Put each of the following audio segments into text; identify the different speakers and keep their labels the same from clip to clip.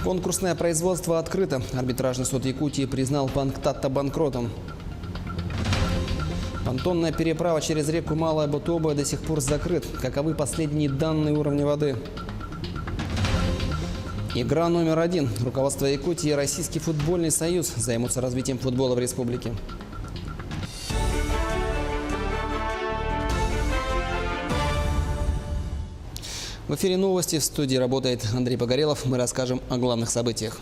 Speaker 1: Конкурсное производство открыто. Арбитражный суд Якутии признал банк Тата банкротом. Понтонная переправа через реку Малая Бутоба до сих пор закрыт. Каковы последние данные уровня воды? Игра номер 1. Руководство Якутии и Российский футбольный союз займутся развитием футбола в республике. В эфире новости. В студии работает Андрей Погорелов. Мы расскажем о главных событиях.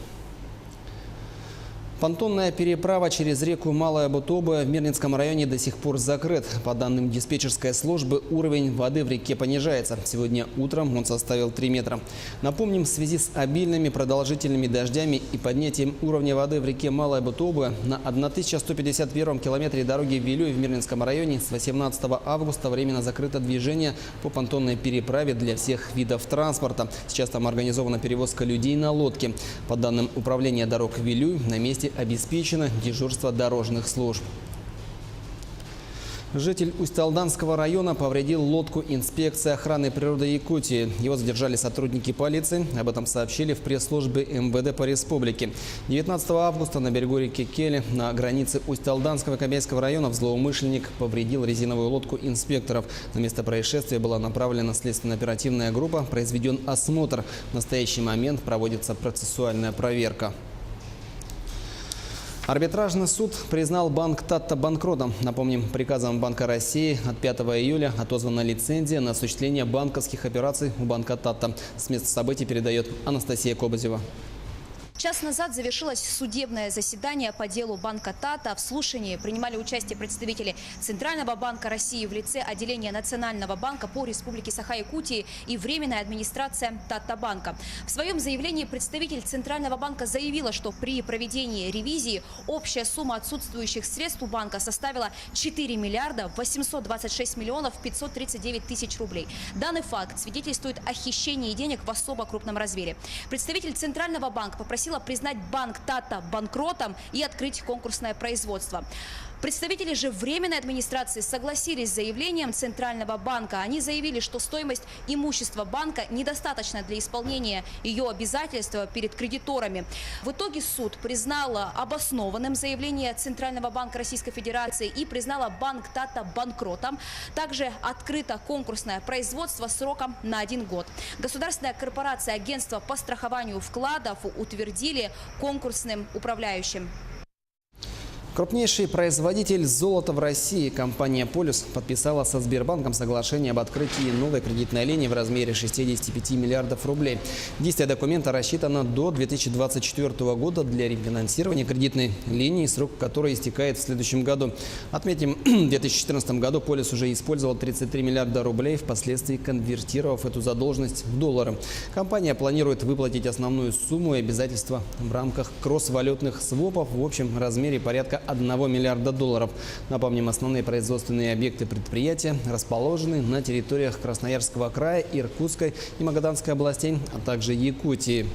Speaker 1: Понтонная переправа через реку Малая Бутоба в Мирнинском районе до сих пор закрыт. По данным диспетчерской службы, уровень воды в реке понижается. Сегодня утром он составил 3 метра. Напомним, в связи с обильными продолжительными дождями и поднятием уровня воды в реке Малая Бутоба на 1151 километре дороги Вилюй в Мирнинском районе с 18 августа временно закрыто движение по понтонной переправе для всех видов транспорта. Сейчас там организована перевозка людей на лодке. По данным управления дорог Вилюй, на месте обеспечено дежурство дорожных служб. Житель Усть-Алданского района повредил лодку инспекции охраны природы Якутии. Его задержали сотрудники полиции. Об этом сообщили в пресс-службе МВД по республике. 19 августа на берегу реки Кели на границе Усть-Алданского и Кобяйского районов злоумышленник повредил резиновую лодку инспекторов. На место происшествия была направлена следственно-оперативная группа. Произведен осмотр. В настоящий момент проводится процессуальная проверка. Арбитражный суд признал банк Тата банкротом. Напомним, приказом Банка России от 5 июля отозвана лицензия на осуществление банковских операций у банка Тата. С места событий передает Анастасия Кобызева.
Speaker 2: Час назад завершилось судебное заседание по делу банка Тата. В слушании принимали участие представители Центрального банка России в лице отделения Национального банка по Республике Саха-Якутии и Временная администрация Тата банка. В своем заявлении представитель Центрального банка заявила, что при проведении ревизии общая сумма отсутствующих средств у банка составила 4 миллиарда 826 миллионов 539 тысяч рублей. Данный факт свидетельствует о хищении денег в особо крупном размере. Представитель Центрального банка попросил признать банк Тата банкротом и открыть конкурсное производство. Представители же Временной администрации согласились с заявлением Центрального банка. Они заявили, что стоимость имущества банка недостаточна для исполнения ее обязательства перед кредиторами. В итоге суд признал обоснованным заявление Центрального банка Российской Федерации и признала банк Тата банкротом. Также открыто конкурсное производство сроком на 1 год. Государственная корпорация Агентство по страхованию вкладов утвердили конкурсным управляющим.
Speaker 1: Крупнейший производитель золота в России, компания «Полюс», подписала со Сбербанком соглашение об открытии новой кредитной линии в размере 65 миллиардов рублей. Действие документа рассчитано до 2024 года для рефинансирования кредитной линии, срок которой истекает в следующем году. Отметим, в 2014 году «Полюс» уже использовал 33 миллиарда рублей, впоследствии конвертировав эту задолженность в доллары. Компания планирует выплатить основную сумму и обязательства в рамках кросс-валютных свопов в общем размере порядка 1 миллиарда долларов. Напомним, основные производственные объекты предприятия расположены на территориях Красноярского края, Иркутской и Магаданской областей, а также Якутии.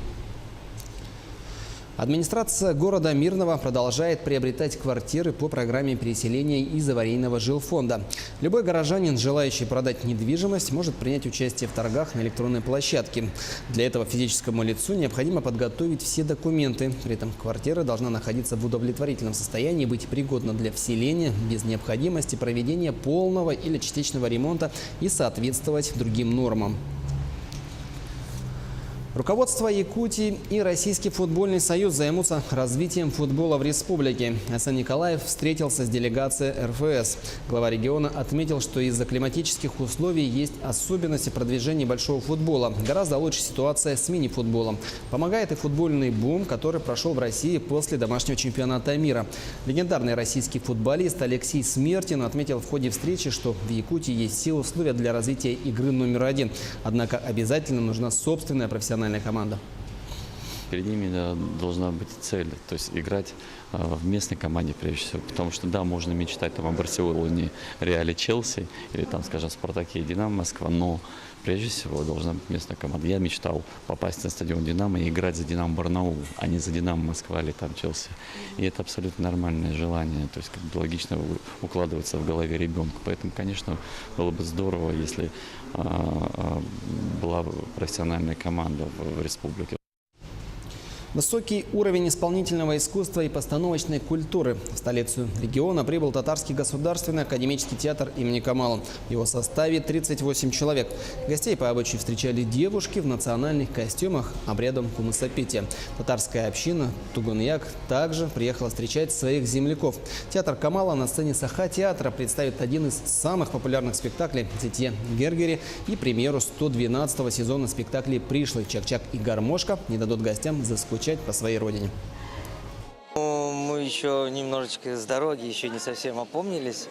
Speaker 1: Администрация города Мирного продолжает приобретать квартиры по программе переселения из аварийного жилфонда. Любой горожанин, желающий продать недвижимость, может принять участие в торгах на электронной площадке. Для этого физическому лицу необходимо подготовить все документы. При этом квартира должна находиться в удовлетворительном состоянии, быть пригодна для вселения, без необходимости проведения полного или частичного ремонта и соответствовать другим нормам. Руководство Якутии и Российский футбольный союз займутся развитием футбола в республике. Асан Николаев встретился с делегацией РФС. Глава региона отметил, что из-за климатических условий есть особенности продвижения большого футбола. Гораздо лучше ситуация с мини-футболом. Помогает и футбольный бум, который прошел в России после домашнего чемпионата мира. Легендарный российский футболист Алексей Смертин отметил в ходе встречи, что в Якутии есть все условия для развития игры номер 1. Однако обязательно нужна собственная профессиональная команда.
Speaker 3: Перед ними должна быть цель, то есть играть в местной команде прежде всего. Потому что, да, можно мечтать там о Барселоне, Реале, Челси или там, скажем, Спартаке и Динамо Москва, но прежде всего должна быть местная команда. Я мечтал попасть на стадион Динамо и играть за Динамо Барнаул, а не за Динамо Москва или там Челси. И это абсолютно нормальное желание, то есть как бы логично укладывается в голове ребенка. Поэтому, конечно, было бы здорово, если была профессиональная команда в республике.
Speaker 1: Высокий уровень исполнительного искусства и постановочной культуры. В столицу региона прибыл Татарский государственный академический театр имени Камала. В его составе 38 человек. Гостей по обычаю встречали девушки в национальных костюмах обрядом кумысопития. Татарская община Тугуньяк также приехала встречать своих земляков. Театр Камала на сцене Саха-театра представит один из самых популярных спектаклей «Зитье Гергери» и премьеру 112-го сезона спектаклей «Пришлый Чак-Чак и гармошка» не дадут гостям заскучать по своей родине.
Speaker 4: Мы еще немножечко с дороги, еще не совсем опомнились,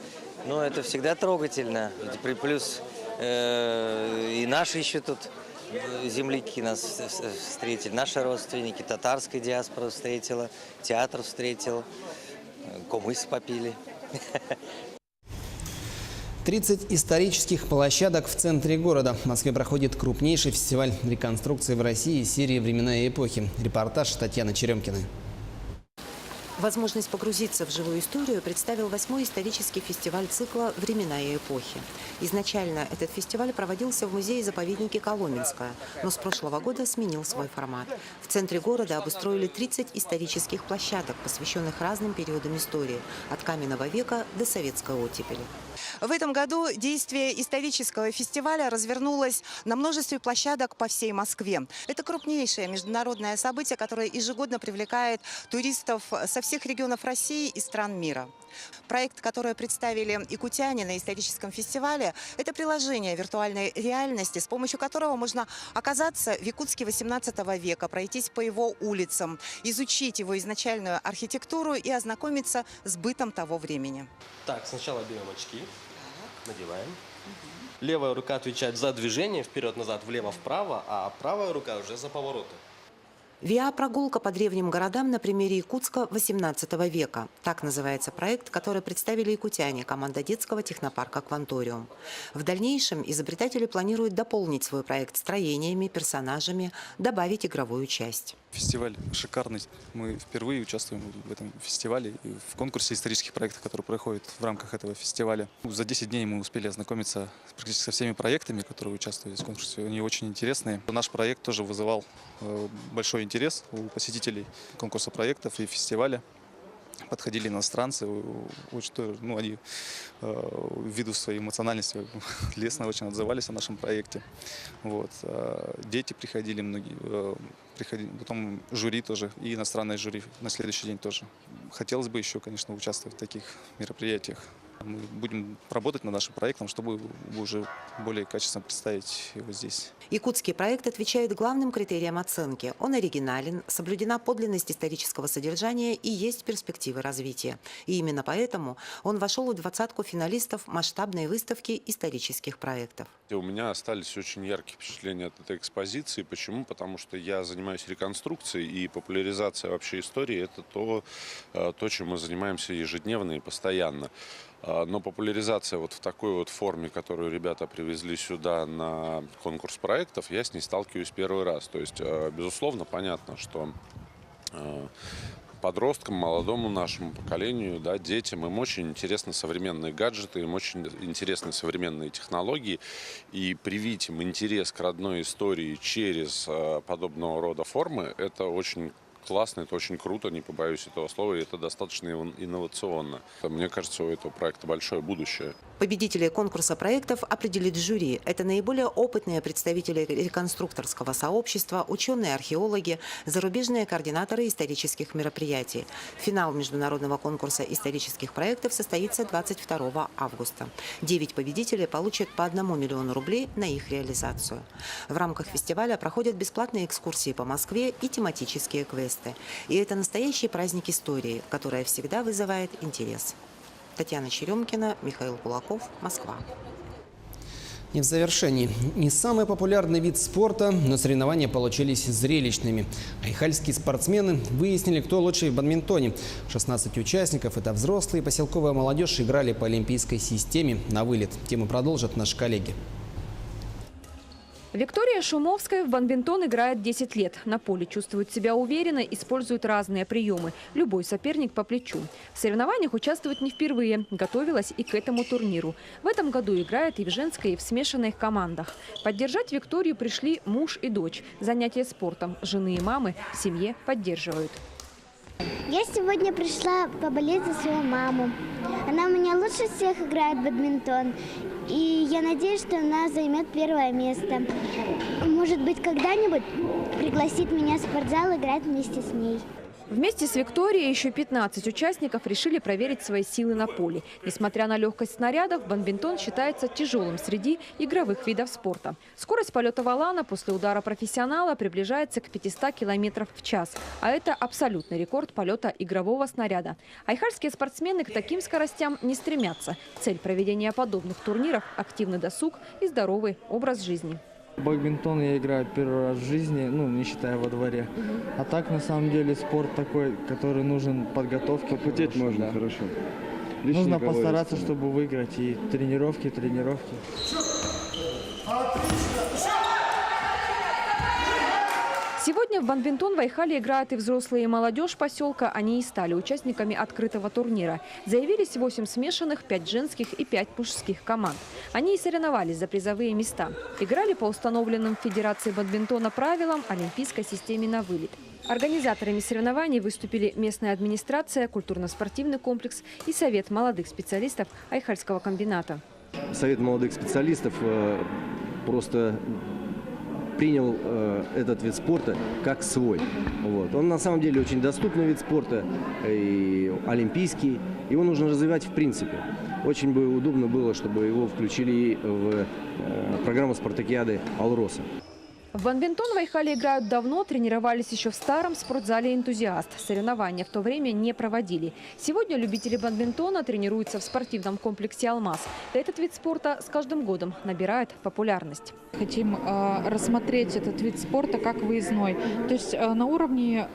Speaker 4: но это всегда трогательно. Плюс и наши еще тут земляки нас встретили, наши родственники, татарская диаспора встретила, театр встретил, кумыс попили.
Speaker 1: 30 исторических площадок в центре города. В Москве проходит крупнейший фестиваль реконструкции в России серии «Времена и эпохи». Репортаж Татьяны Черемкиной.
Speaker 5: Возможность погрузиться в живую историю представил 8-й исторический фестиваль цикла «Времена и эпохи». Изначально этот фестиваль проводился в музее-заповеднике Коломенское, но с прошлого года сменил свой формат. В центре города обустроили 30 исторических площадок, посвященных разным периодам истории, от каменного века до советской оттепели.
Speaker 6: В этом году действие исторического фестиваля развернулось на множестве площадок по всей Москве. Это крупнейшее международное событие, которое ежегодно привлекает туристов со всех регионов России и стран мира. Проект, который представили якутяне на историческом фестивале, это приложение виртуальной реальности, с помощью которого можно оказаться в Якутске XVIII века, пройтись по его улицам, изучить его изначальную архитектуру и ознакомиться с бытом того времени.
Speaker 7: Так, сначала берем очки, надеваем. Левая рука отвечает за движение вперед-назад, влево-вправо, а правая рука уже за повороты.
Speaker 5: ВИА-прогулка по древним городам на примере Якутска XVIII века. Так называется проект, который представили якутяне, команда детского технопарка «Кванториум». В дальнейшем изобретатели планируют дополнить свой проект строениями, персонажами, добавить игровую часть.
Speaker 8: Фестиваль шикарный. Мы впервые участвуем в этом фестивале и в конкурсе исторических проектов, который проходит в рамках этого фестиваля. За 10 дней мы успели ознакомиться практически со всеми проектами, которые участвуют в конкурсе. Они очень интересные. Наш проект тоже вызывал большой интерес у посетителей конкурса проектов и фестиваля. Подходили иностранцы, они ввиду своей эмоциональности лестно очень отзывались о нашем проекте. Вот. Дети приходили, многие, потом жюри тоже, и иностранное жюри на следующий день тоже. Хотелось бы еще, конечно, участвовать в таких мероприятиях. Мы будем работать над нашим проектом, чтобы уже более качественно представить его здесь.
Speaker 5: Якутский проект отвечает главным критериям оценки. Он оригинален, соблюдена подлинность исторического содержания и есть перспективы развития. И именно поэтому он вошел в 20-ку финалистов масштабной выставки исторических проектов.
Speaker 9: У меня остались очень яркие впечатления от этой экспозиции. Почему? Потому что я занимаюсь реконструкцией, и популяризация вообще истории – это то, чем мы занимаемся ежедневно и постоянно. Но популяризация вот в такой вот форме, которую ребята привезли сюда на конкурс проектов, я с ней сталкиваюсь первый раз. То есть, безусловно, понятно, что подросткам, молодому нашему поколению, да, детям, им очень интересны современные гаджеты, им очень интересны современные технологии. И привить им интерес к родной истории через подобного рода формы – это очень классно, это очень круто, не побоюсь этого слова, и это достаточно инновационно. Мне кажется, у этого проекта большое будущее.
Speaker 5: Победителей конкурса проектов определит жюри. Это наиболее опытные представители реконструкторского сообщества, ученые-археологи, зарубежные координаторы исторических мероприятий. Финал международного конкурса исторических проектов состоится 22 августа. 9 победителей получат по 1 миллиону рублей на их реализацию. В рамках фестиваля проходят бесплатные экскурсии по Москве и тематические квесты. И это настоящий праздник истории, которая всегда вызывает интерес. Татьяна Черемкина, Михаил Кулаков, Москва.
Speaker 1: И в завершении. Не самый популярный вид спорта, но соревнования получились зрелищными. Айхальские спортсмены выяснили, кто лучший в бадминтоне. 16 участников – это взрослые и поселковая молодежь – играли по олимпийской системе на вылет. Тему продолжат наши коллеги.
Speaker 10: Виктория Шумовская в бадминтон играет 10 лет. На поле чувствует себя уверенно, использует разные приемы. Любой соперник по плечу. В соревнованиях участвует не впервые. Готовилась и к этому турниру. В этом году играет и в женской, и в смешанных командах. Поддержать Викторию пришли муж и дочь. Занятия спортом жены и мамы в семье поддерживают.
Speaker 11: Я сегодня пришла поболеть за свою маму. Она у меня лучше всех играет в бадминтон. И я надеюсь, что она займет первое место. Может быть, когда-нибудь пригласит меня в спортзал играть вместе с ней.
Speaker 10: Вместе с Викторией еще 15 участников решили проверить свои силы на поле. Несмотря на легкость снарядов, бадминтон считается тяжелым среди игровых видов спорта. Скорость полета валана после удара профессионала приближается к 500 км в час. А это абсолютный рекорд полета игрового снаряда. Айхальские спортсмены к таким скоростям не стремятся. Цель проведения подобных турниров – активный досуг и здоровый образ жизни.
Speaker 12: Бадминтон я играю первый раз в жизни, не считая во дворе. А так, на самом деле, спорт такой, который нужен подготовке.
Speaker 13: Попотеть можно, да. Хорошо.
Speaker 12: Нужно постараться, чтобы выиграть. И тренировки.
Speaker 10: Сегодня в бадминтон в Айхале играют и взрослые, и молодежь поселка. Они и стали участниками открытого турнира. Заявились 8 смешанных, 5 женских и 5 мужских команд. Они и соревновались за призовые места. Играли по установленным в Федерации бадминтона правилам, олимпийской системе на вылет. Организаторами соревнований выступили местная администрация, культурно-спортивный комплекс и Совет молодых специалистов Айхальского комбината.
Speaker 13: Совет молодых специалистов просто принял этот вид спорта как свой. Он на самом деле очень доступный вид спорта, и олимпийский. Его нужно развивать в принципе. Очень бы удобно было, чтобы его включили в программу спартакиады «Алроса».
Speaker 10: В бадминтон в Айхале играют давно, тренировались еще в старом спортзале «Энтузиаст». Соревнования в то время не проводили. Сегодня любители бадминтона тренируются в спортивном комплексе «Алмаз». Этот вид спорта с каждым годом набирает популярность.
Speaker 14: Хотим рассмотреть этот вид спорта как выездной. То есть на уровне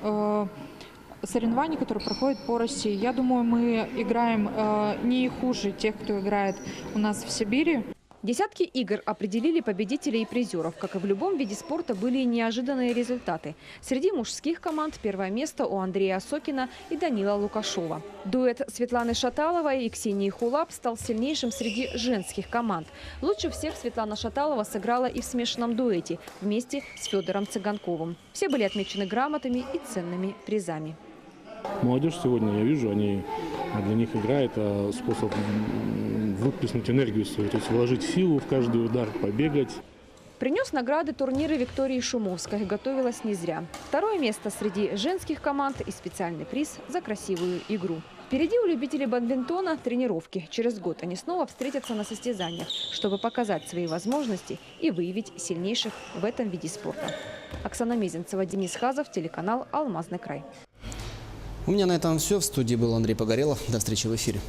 Speaker 14: соревнований, которые проходят по России. Я думаю, мы играем не хуже тех, кто играет у нас в Сибири.
Speaker 10: Десятки игр определили победителей и призеров. Как и в любом виде спорта, были и неожиданные результаты. Среди мужских команд первое место у Андрея Осокина и Данила Лукашова. Дуэт Светланы Шаталовой и Ксении Хулап стал сильнейшим среди женских команд. Лучше всех Светлана Шаталова сыграла и в смешанном дуэте вместе с Федором Цыганковым. Все были отмечены грамотами и ценными призами.
Speaker 15: Молодежь сегодня, я вижу, для них игра – это способ выплеснуть энергию свою, то есть вложить силу в каждый удар, побегать.
Speaker 10: Принес награды турниры Виктории Шумовской. Готовилась не зря. Второе место среди женских команд и специальный приз за красивую игру. Впереди у любителей бадминтона тренировки. Через год они снова встретятся на состязаниях, чтобы показать свои возможности и выявить сильнейших в этом виде спорта. Оксана Мезенцева, Денис Хазов, телеканал «Алмазный край».
Speaker 1: У меня на этом все. В студии был Андрей Погорелов. До встречи в эфире.